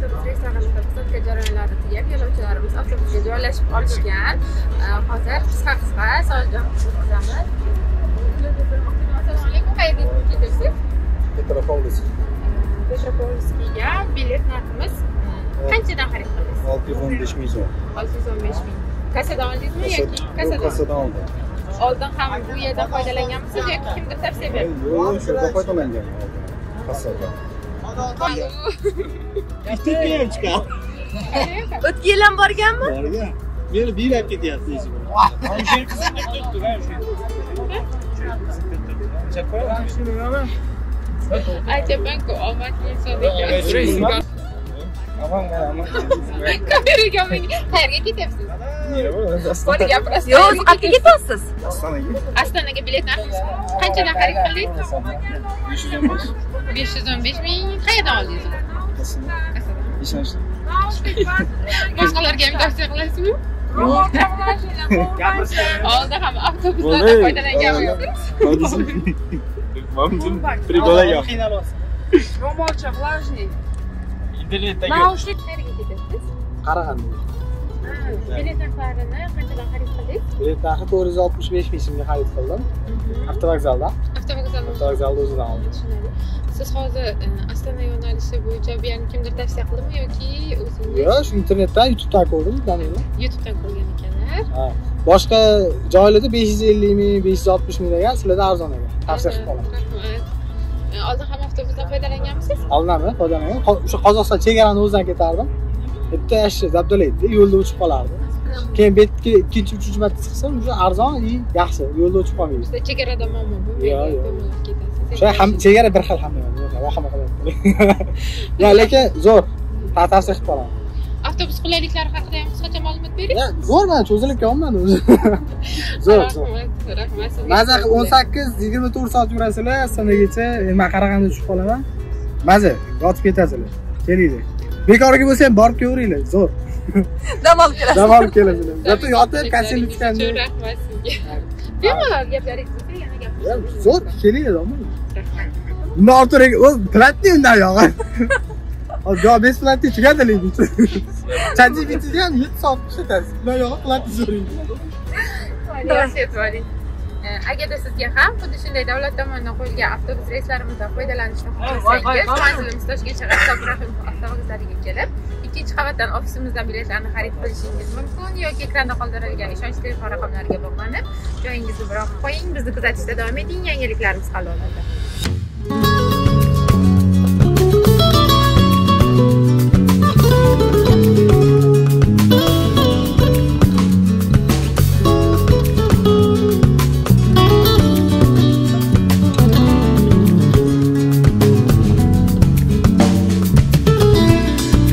avtobus reyslarimizda postka jarayonlari tugab, yo'lovchilarimiz avtobusga joylashib olishgan. Hozir qisqa savol-javob o'tkazamiz. Assalomu alaykum, qayerga ketyapsiz? Petropavlovskga bilet narximiz qanchadan xarid qildingiz? 615 ming so'm. 615 ming. Kassadan oldingizmi yoki kassadan oldim. Oldin ham bu yerdan foydalanganmisiz yoki kimdir tavsiya berdi? Yo'q, shunda foydalangan kassadan. Bitirgan chiqar. O'tgan yil ham borganmi? Borgan. Meni biylab ketyapti eshik. Mana shu qizim deb turibdi, mana shu. Chaqmoq shuni nima? Aytaman-ku, omadli inson ekan. Kameraga olmang. Qayerga ketyapsiz? Qo'li gapirasiz. Yo'q, qayerga ketyapsiz? Astonaga bilet narximiz qanchadan xarid qildingiz? 515 ming. Qayerdan oldingiz? Kassadan. Boshqalarga ham tavsiya qilasizmi? Oldin ham avtobuslardan foydalanganmisiz? Приколайо. Ro'molcha, влажный. Internetdagi Naushnik qayerga ketyapsiz? Qarag'anda. Bilet narxlarini qanchadan xarid qildingiz? Bilet narxi 465 ming so'mga xarid qildim. Avtovokzalda. Avtovokzalda o'zidan oldim. Tushunadi. Siz hozir Astana yo'nalishi bo'yicha bu yerni kimdir tavsiya qildimi yoki o'zingiz? Yo'q, shu internetdan, YouTube'dan ko'rdim, taniyman. YouTube'dan ko'rgan ekanlar. Ha. Boshqa joylarda 550 ming, 560 ming degan, sizlarda arzon ekan. Tavsiya qilib qolaman. Rahmat. Oldin ham avtobusdan foydalanganmisiz? Oldinmi? Foydalangan. O'sha Qozog'iston chegarani o'zidan ketardim. Bitta yoshi zabdala edi, yo'lda o'chib qolardi. Keyin betga ikkinchi, uchinchi marta chiqsam, o'sha arzon, yaxshi, yo'lda o'chib qolmaydi. Bizda chegarada muammo bo'lmaydi. Yo'q. Bemalol ketasiz. O'sha ham chegara bir xil hamma yo'q, vahima qilyapti. Ya, lekin zo'r. Tavsiya qilib qolaman. Avtobus qulayliklari haqida ham qisqacha ma'lumot bering. Ya, zo'r, men cho'zilib olmadim o'zi. Zo'r. Rahmat. Maza 18-24 soat yurasizlar, sanagacha men Qarag'anda tushib qolaman. Maza, yotib ketasizlar. Kelinglar. Bekorga bo'lsa ham borib ko'ringlar, zo'r. Dam olib kelasiz. Dam olib kelasizlar. Zato yotib, konsertni chiqanda. Rahmat sizga. Bemalol gaplaringiz bo'lsa yana gapiramiz. Zo'r, kelinglar, omon. Bundan ortiq platni undan yo'q. Hozir yo besplatni tugatlaydi. Chanji bitdi ham 7 soat ishlatasiz. Bundan yo'q, platni so'rang. Agarda sizga ham xuddi shunday davlat tomonidan qo'yilgan avtobus reyslarimizdan foydalanishni xohlasangiz, manzilimiz Toshkent shahar Ibrahimov avtovokzaliga kelib, ikkinchi qavatdan ofisimizdan biletlarni xarid qilishingiz mumkin yoki ekranda qoldirilgan ishonchli telefon raqamlariga bog'lanib, joyingizni biroq qo'ying, bizni kuzatishda davom eting, yangiliklarimiz hal bo'ladi.